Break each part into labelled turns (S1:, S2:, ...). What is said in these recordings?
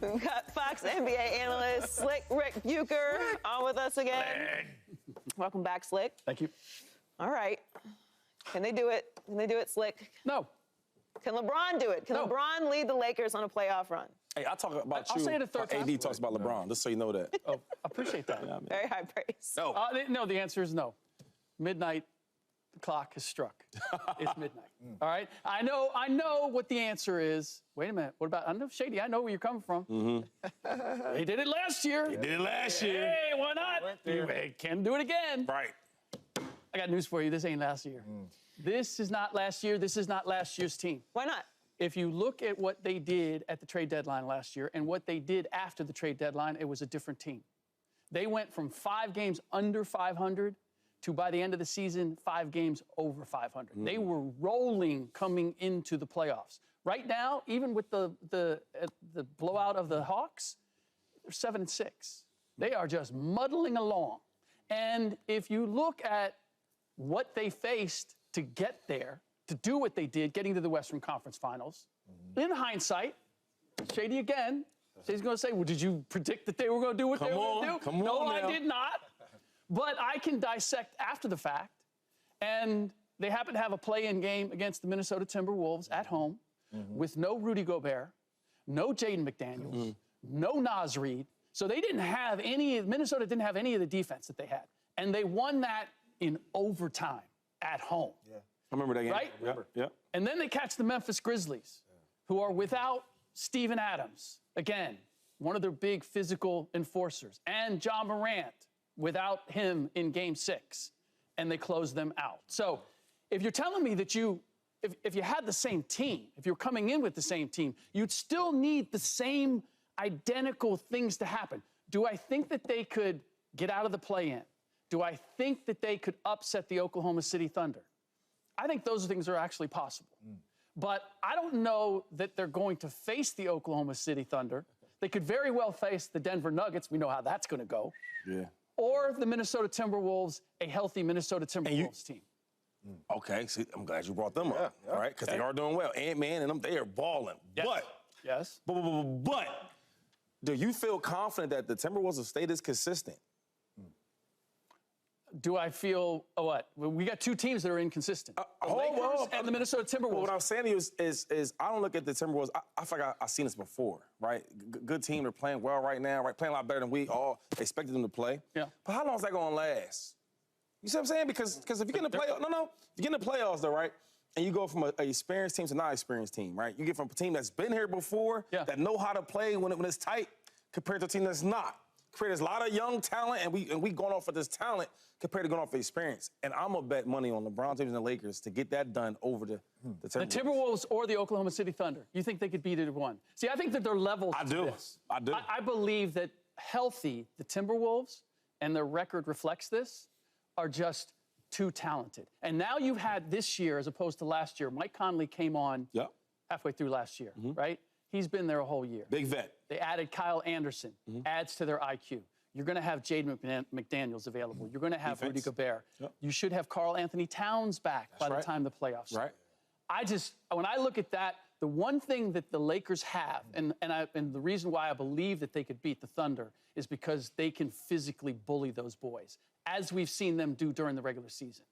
S1: We've got Fox NBA analyst Slick Ric Bucher on with us again. Welcome back, Slick.
S2: Thank you.
S1: All right. Can they do it? Can they do it, Slick?
S2: No.
S1: Can LeBron do it? Can LeBron lead the Lakers on a playoff run?
S3: Hey, I talk about
S2: I'll say it a third time.
S3: AD talks about LeBron, just so you know that.
S2: Oh, appreciate that.
S3: Yeah, I mean,
S1: Very high praise.
S3: no.
S2: No, the answer is no. Midnight, the clock has struck. It's midnight. All right? I know what the answer is. Wait a minute. What about, I know, Shady, I know where you're coming from. Mm-hmm. They did it last year.
S3: They did it last year.
S2: Hey, why not? They can do it again.
S3: Right.
S2: I got news for you. This ain't last year. This is not last year. This is not last year's team.
S1: Why not?
S2: If you look at what they did at the trade deadline last year and what they did after the trade deadline, it was a different team. They went from 5 games under 500 to, by the end of the season, 5 games over 500. They were rolling coming into the playoffs. Right now, even with the blowout of the Hawks, they're 7-6. They are just muddling along. And if you look at what they faced to get there, to do what they did, getting to the Western Conference Finals, in hindsight, Shady again, Shady's going to say, well, did you predict that they were going to do what they were going to do?
S3: Come on,
S2: no,
S3: now.
S2: I did not. But I can dissect after the fact. And they happen to have a play-in game against the Minnesota Timberwolves at home with no Rudy Gobert, no Jaden McDaniels, no Naz Reid. So they didn't have Minnesota didn't have any of the defense that they had. And they won that in overtime at home.
S3: Yeah. I remember that game.
S2: Right?
S3: Yeah.
S2: And then they catch the Memphis Grizzlies, who are without Steven Adams. Again, one of their big physical enforcers. And John Morant, without him in Game 6. And they close them out. So if you're telling me that if you had the same team, if you're coming in with the same team, you'd still need the same identical things to happen. Do I think that they could get out of the play-in? Do I think that they could upset the Oklahoma City Thunder? I think those things are actually possible. But I don't know that they're going to face the Oklahoma City Thunder. They could very well face the Denver Nuggets. We know how that's going to go.
S3: Yeah.
S2: Or the Minnesota Timberwolves, a healthy Minnesota Timberwolves team.
S3: Okay, see, I'm glad you brought them up, all right? Because they are doing well. Ant-Man and them, they are balling.
S2: Yes.
S3: But do you feel confident that the Timberwolves will stay this consistent?
S2: Do I feel, what? Well, we got 2 teams that are inconsistent. The Lakers and the Minnesota Timberwolves.
S3: What I'm saying to you is I don't look at the Timberwolves. I feel like I've seen this before, right? Good team. They're playing well right now, right? Playing a lot better than we all expected them to play.
S2: Yeah.
S3: But how long is that going to last? You see what I'm saying? Because if you get in the playoffs, if you get in the playoffs, though, right? And you go from an experienced team to not experienced team, right? You get from a team that's been here before, that know how to play when it's tight, compared to a team that's not. There's a lot of young talent, and we going off of this talent compared to going off of experience. And I'm going to bet money on LeBron James and the Lakers to get that done over the Timberwolves.
S2: The Timberwolves or the Oklahoma City Thunder. You think they could beat either one? See, I think that they're levels to this.
S3: I do.
S2: I believe that healthy, the Timberwolves, and their record reflects this, are just too talented. And now you've had this year, as opposed to last year, Mike Conley came on halfway through last year, right? He's been there a whole year.
S3: Big vet.
S2: They added Kyle Anderson, adds to their IQ. You're going to have Jaden McDaniels available. You're going to have Rudy Gobert.
S3: Yep.
S2: You should have Karl Anthony Towns back by the time the playoffs start. When I look at that, the one thing that the Lakers have, and the reason why I believe that they could beat the Thunder is because they can physically bully those boys, as we've seen them do during the regular season.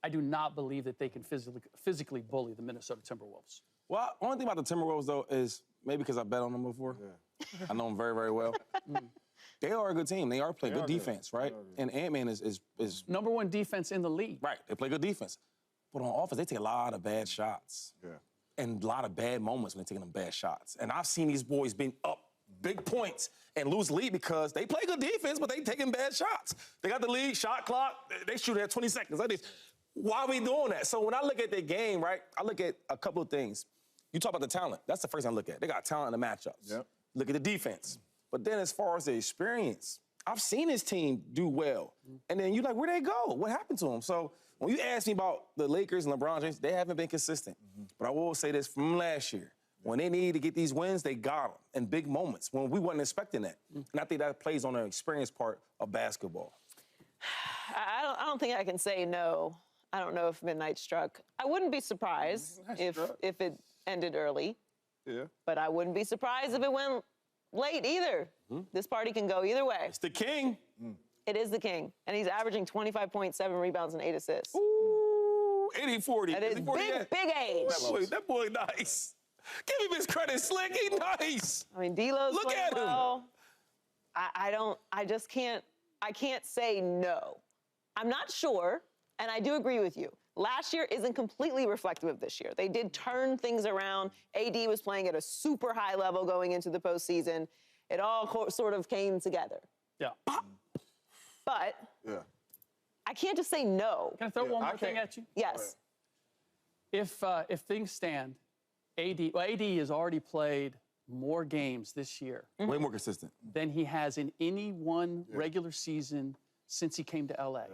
S2: I do not believe that they can physically bully the Minnesota Timberwolves.
S3: Well, only thing about the Timberwolves, though, is maybe because I bet on them before. Yeah. I know them very, very well. They are a good team. They are playing good defense, right? And Ant-Man is
S2: number 1 defense in the league.
S3: Right. They play good defense. But on offense, they take a lot of bad shots. Yeah. And a lot of bad moments when they're taking them bad shots. And I've seen these boys being up big points and lose lead because they play good defense, but they taking bad shots. They got the lead, shot clock, they shoot at 20 seconds like this. Why are we doing that? So when I look at their game, right, I look at a couple of things. You talk about the talent. That's the first thing I look at. They got talent in the matchups. Yep. Look at the defense. But then as far as the experience, I've seen this team do well. And then you're like, where'd they go? What happened to them? So when you ask me about the Lakers and LeBron James, they haven't been consistent. But I will say this from last year. When they needed to get these wins, they got them in big moments when we wasn't expecting that. And I think that plays on the experience part of basketball.
S1: I don't think I can say no. I don't know if midnight struck. I wouldn't be surprised if it ended early. Yeah. But I wouldn't be surprised if it went late either. This party can go either way.
S3: It's the king.
S1: It is the king, and he's averaging 25.7 rebounds and 8 assists.
S3: Ooh, 80-40.
S1: That is
S3: he 40
S1: big,
S3: yet?
S1: big age.
S3: That boy nice. Give him his credit, Slick. He nice.
S1: I mean, D'Lo's
S3: Look
S1: playing
S3: at him.
S1: well. I just can't say no. I'm not sure, and I do agree with you. Last year isn't completely reflective of this year. They did turn things around. AD was playing at a super high level going into the postseason. It all sort of came together.
S2: Yeah.
S1: But I can't just say no.
S2: Can I throw one more thing at you?
S1: Yes.
S2: If things stand, AD has already played more games this year
S3: Way more consistent.
S2: than he has in any one regular season since he came to LA.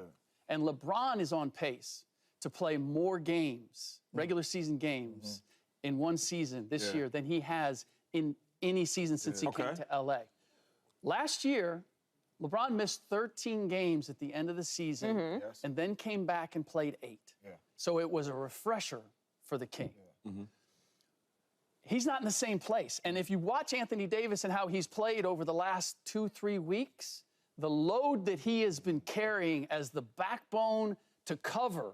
S2: And LeBron is on pace to play more games, regular season games, in one season this year than he has in any season since he came to LA. Last year, LeBron missed 13 games at the end of the season and then came back and played 8. So it was a refresher for the King. He's not in the same place. And if you watch Anthony Davis and how he's played over the last 2-3 weeks, the load that he has been carrying as the backbone to cover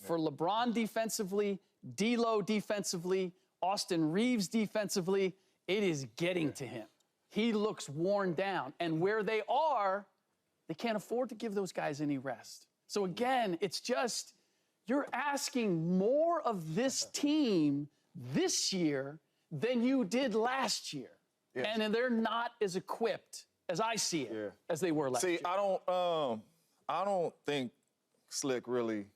S2: for LeBron defensively, D'Lo defensively, Austin Reeves defensively, it is getting to him. He looks worn down. And where they are, they can't afford to give those guys any rest. So again, it's just, you're asking more of this team this year than you did last year. And they're not as equipped, as I see it, as they were last year.
S4: See, I don't think Slick really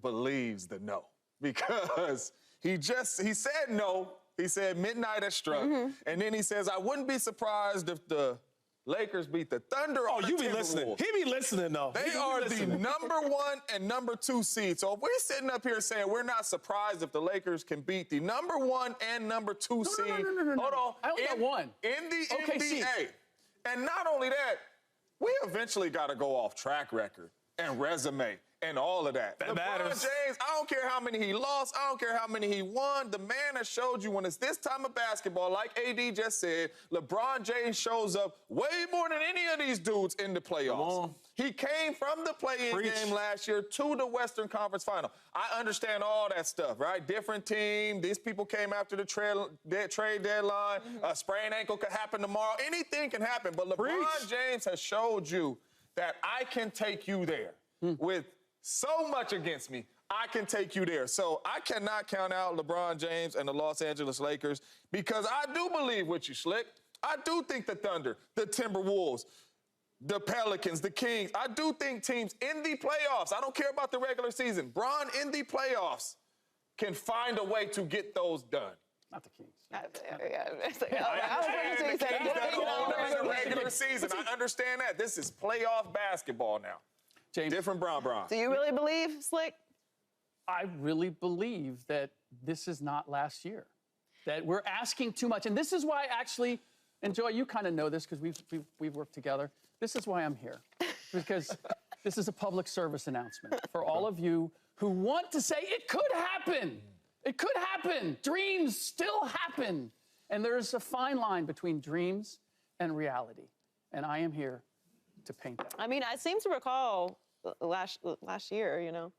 S4: believes the no, because he said no. He said midnight has struck, and then he says, I wouldn't be surprised if the Lakers beat the Thunder.
S3: Oh, you be listening. He be listening, though.
S4: They are the number 1 and number 2 seed. So if we're sitting up here saying we're not surprised if the Lakers can beat the number 1 and number 2 seed.
S2: No.
S4: Hold on.
S2: I only got one.
S4: In the
S2: OKC.
S4: NBA. And not only that, we eventually got to go off track record and resume and all of that.
S3: That
S4: LeBron
S3: matters.
S4: James, I don't care how many he lost. I don't care how many he won. The man has showed you when it's this time of basketball, like AD just said, LeBron James shows up way more than any of these dudes in the playoffs. He came from the play-in game last year to the Western Conference Final. I understand all that stuff, right? Different team. These people came after the trade deadline. A sprained ankle could happen tomorrow. Anything can happen. But LeBron James has showed you that I can take you there with so much against me. I can take you there. So I cannot count out LeBron James and the Los Angeles Lakers, because I do believe what you, Slick. I do think the Thunder, the Timberwolves, the Pelicans, the Kings, I do think teams in the playoffs, I don't care about the regular season, Bron in the playoffs can find a way to get those done.
S2: Not the Kings.
S1: I was waiting until you said
S4: the regular season. I understand that. This is playoff basketball now.
S2: James,
S4: different Bron.
S1: Do you really believe, Slick?
S2: I really believe that this is not last year, that we're asking too much. And this is why, actually, and Joy, you kind of know this because we've worked together. This is why I'm here, because this is a public service announcement for all of you who want to say it could happen. It could happen. Dreams still happen. And there's a fine line between dreams and reality. And I am here to paint that.
S1: I mean, I seem to recall last year, you know,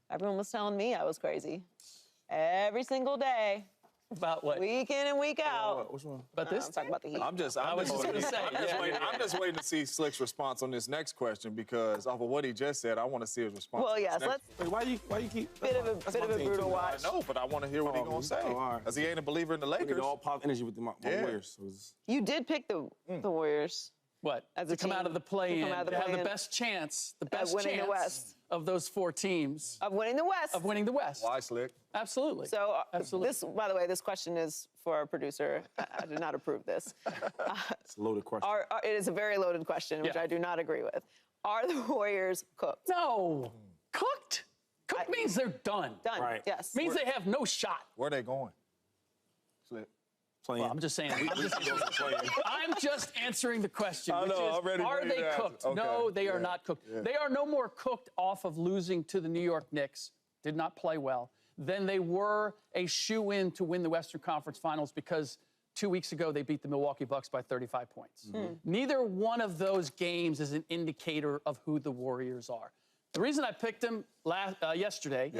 S1: everyone was telling me I was crazy every single day.
S2: About what?
S1: Week in and week out.
S3: Which one?
S2: About this?
S1: I'm talking about the Heat.
S4: I'm just
S2: going to say.
S4: I'm just waiting to see Slick's response on this next question, because off of what he just said, I want to see his response.
S1: Well, yes, let's.
S3: Wait, why you keep?
S1: Bit of a brutal watch.
S4: I know, but I want to hear what he's going to say.
S3: all right.
S4: Because he ain't a believer in the
S3: I
S4: Lakers.
S3: all pop energy with my Warriors. So
S1: You did pick the Warriors.
S2: What?
S1: As
S2: to
S1: a
S2: come
S1: team,
S2: out of the play-in,
S1: to come out of the
S2: to have the
S1: play-in.
S2: best chance,
S1: winning the West.
S2: of those 4 teams
S1: Of winning the West.
S2: of winning the West.
S4: Why, Slick?
S2: Absolutely.
S1: So
S2: Absolutely.
S1: this, by the way, this question is for our producer. I did not approve this.
S3: it's a loaded question.
S1: It is a very loaded question, which
S2: Yeah.
S1: I do not agree with. Are the Warriors cooked?
S2: No. Cooked? Cooked means they're done.
S1: Done.
S3: Right.
S1: Yes.
S2: Means they have no shot.
S4: Where are they going? Slick.
S3: Playing.
S2: Well, I'm just saying. I'm just answering the question,
S4: I
S2: which
S4: know, I'm
S2: is,
S4: ready
S2: are
S4: for you
S2: they
S4: to answer.
S2: cooked?
S4: Okay.
S2: No, they are
S4: Yeah.
S2: not cooked.
S4: Yeah.
S2: They are no more cooked off of losing to the New York Knicks, did not play well, than they were a shoe-in to win the Western Conference Finals, because 2 weeks ago, they beat the Milwaukee Bucks by 35 points. Neither one of those games is an indicator of who the Warriors are. The reason I picked them yesterday,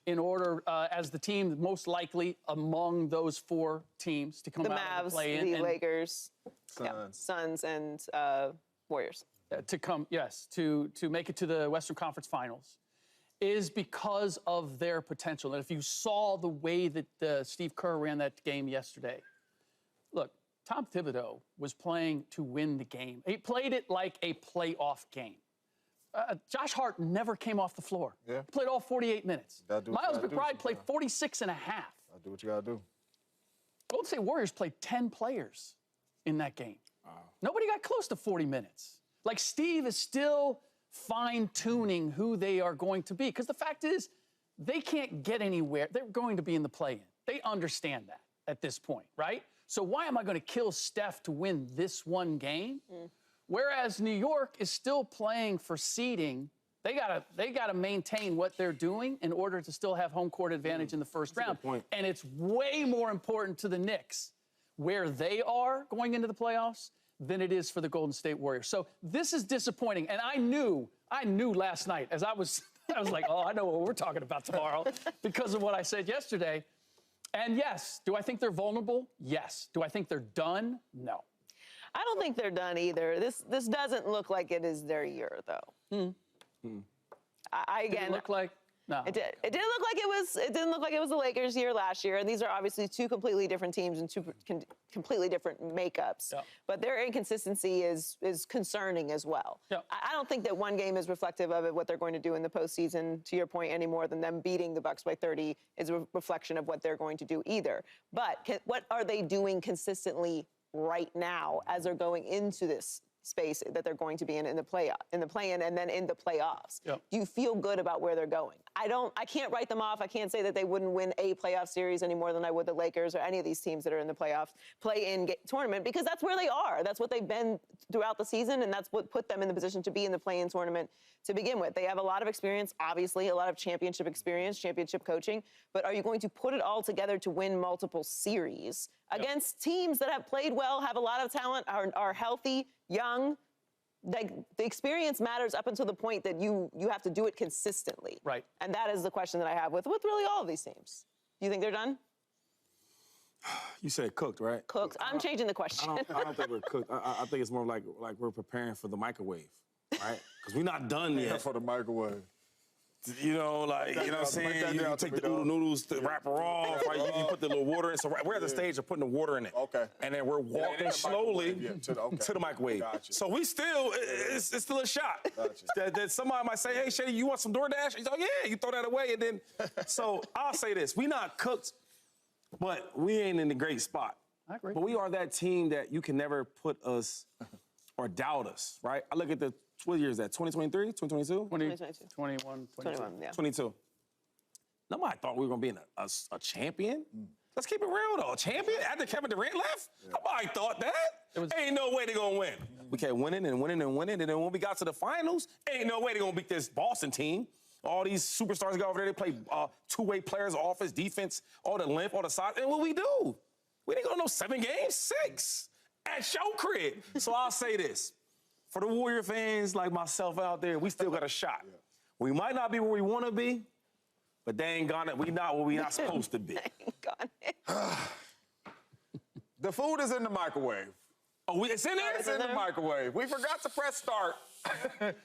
S2: in order as the team most likely among those 4 teams to come out of the play-in.
S1: The Lakers, Suns, and Warriors.
S2: To make it to the Western Conference Finals, is because of their potential. And if you saw the way that Steve Kerr ran that game yesterday, look, Tom Thibodeau was playing to win the game. He played it like a playoff game. Josh Hart never came off the floor. He played all 48 minutes. Miles McBride played 46 and a half.
S4: Do what you got to do.
S2: Golden State Warriors played 10 players in that game. Nobody got close to 40 minutes. Like, Steve is still fine-tuning who they are going to be. Because the fact is, they can't get anywhere. They're going to be in the play-in. They understand that at this point, right? So why am I going to kill Steph to win this one game? Whereas New York is still playing for seeding. They gotta maintain what they're doing in order to still have home court advantage in the first round. And it's way more important to the Knicks where they are going into the playoffs than it is for the Golden State Warriors. So this is disappointing. And I knew last night as I was like, oh, I know what we're talking about tomorrow because of what I said yesterday. And yes, do I think they're vulnerable? Yes. Do I think they're done? No.
S1: I don't think they're done either. This doesn't look like it is their year, though. Again,
S2: look like no.
S1: It did. It didn't look like it was. It didn't look like it was the Lakers' year last year. And these are obviously 2 completely different teams and 2 completely different makeups. But their inconsistency is concerning as well. I don't think that one game is reflective of it, what they're going to do in the postseason. To your point, any more than them beating the Bucks by 30 is a reflection of what they're going to do either. But what are they doing consistently right now as they're going into this space that they're going to be in the play-in, and then in the playoffs? Do you feel good about where they're going? I can't write them off. I can't say that they wouldn't win a playoff series any more than I would the Lakers or any of these teams that are in the play-in tournament, because that's where they are. That's what they've been throughout the season, and that's what put them in the position to be in the play-in tournament to begin with. They have a lot of experience, obviously, a lot of championship experience, championship coaching, but are you going to put it all together to win multiple series against teams that have played well, have a lot of talent, are healthy, young? Like, the experience matters up until the point that you have to do it consistently.
S2: Right.
S1: And that is the question that I have with really all of these teams. Do you think they're done?
S3: You said cooked, right?
S1: Cooked. I'm changing the question.
S3: I don't think we're cooked. I think it's more like we're preparing for the microwave, right? Because we're not done yet.
S4: For the microwave.
S3: You know, like, you know what I'm saying? You take the oodle noodles, wrap her off, right? You put the little water in. So we're at the stage of putting the water in it.
S4: Okay.
S3: And then we're walking slowly to the microwave.
S4: Gotcha.
S3: So we still, it's still a shot.
S4: Gotcha.
S3: That somebody might say, hey, Shady, you want some DoorDash? He's like, yeah, you throw that away. And then, so I'll say this. We not cooked, but we ain't in the great spot.
S2: I agree.
S3: But we are that team that you can never put us or doubt us, right? I look at what year is that, 2023, 2022?
S1: 2022.
S2: 21,
S1: 21, yeah.
S3: 22. Nobody thought we were going to be a champion. Let's keep it real, though. A champion after Kevin Durant left? Nobody thought that. Ain't no way they're going to win. We kept winning and winning and winning, and then when we got to the finals, ain't no way they're going to beat this Boston team. All these superstars go over there, they play two-way players, offense, defense, all the length, all the size. And what we do? We didn't go to no 7 games, 6 at show crib. So I'll say this. For the Warrior fans like myself out there, we still got a shot. We might not be where we want to be, but they ain't gonna. We not where we not supposed to be.
S4: The food is in the microwave.
S3: Oh, it's in there?
S4: It's in the microwave. We forgot to press start.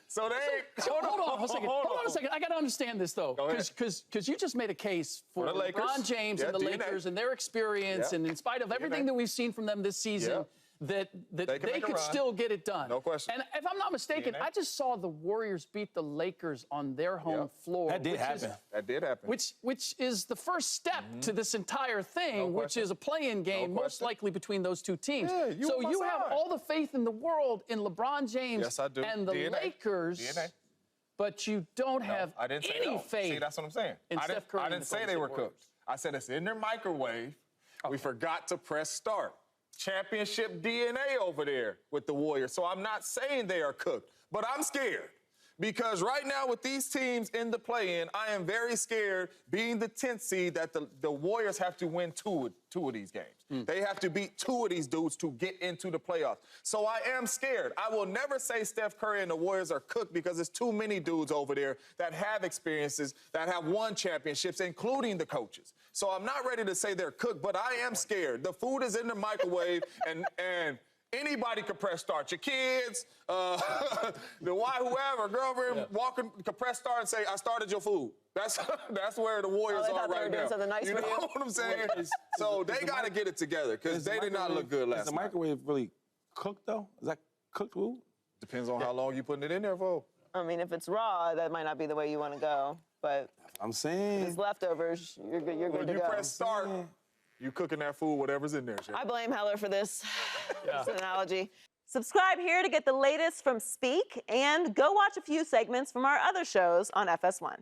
S4: So they.
S2: Hold on a second. Hold on a second. I got to understand this, though. Because you just made a case for
S4: the Lakers.
S2: LeBron James and the
S4: DNA.
S2: Lakers and their experience, and in spite of everything that we've seen from them this season, that they could still get it done.
S4: No question.
S2: And if I'm not mistaken, I just saw the Warriors beat the Lakers on their home floor.
S3: That did happen.
S4: That did happen.
S2: Which is the first step to this entire thing, which is a play-in game, most likely between those two teams.
S4: Yeah,
S2: so you have all the faith in the world in LeBron James and the Lakers. But you don't have any faith.
S4: See, that's what I'm saying. I didn't say they were cooked. I said it's in their microwave. We forgot to press start. Championship DNA over there with the Warriors. So I'm not saying they are cooked, but I'm scared Because right now with these teams in the play-in, I am very scared, being the 10th seed, that the Warriors have to win two of these games. They have to beat 2 of these dudes to get into the playoffs. So I am scared. I will never say Steph Curry and the Warriors are cooked because there's too many dudes over there that have experiences, that have won championships, including the coaches. So I'm not ready to say they're cooked, but I am scared. The food is in the microwave, and anybody can press start. Your kids, the wife, whoever, girlfriend, walking, can press start and say, I started your food. That's where the Warriors are right now.
S1: Nice
S4: you know what I'm saying? So they got to get it together because they did not look good last night.
S3: Is the microwave really cooked, though? Is that cooked food?
S4: Depends on how long you're putting it in there for.
S1: I mean, if it's raw, that might not be the way you want to go. But
S3: I'm saying.
S1: if it's leftovers, you're good to
S4: When you
S1: go.
S4: press start, you cooking that food, whatever's in there, Chef.
S1: I blame Heller for this.
S2: Yeah.
S1: This analogy. Subscribe here to get the latest from Speak, and go watch a few segments from our other shows on FS1.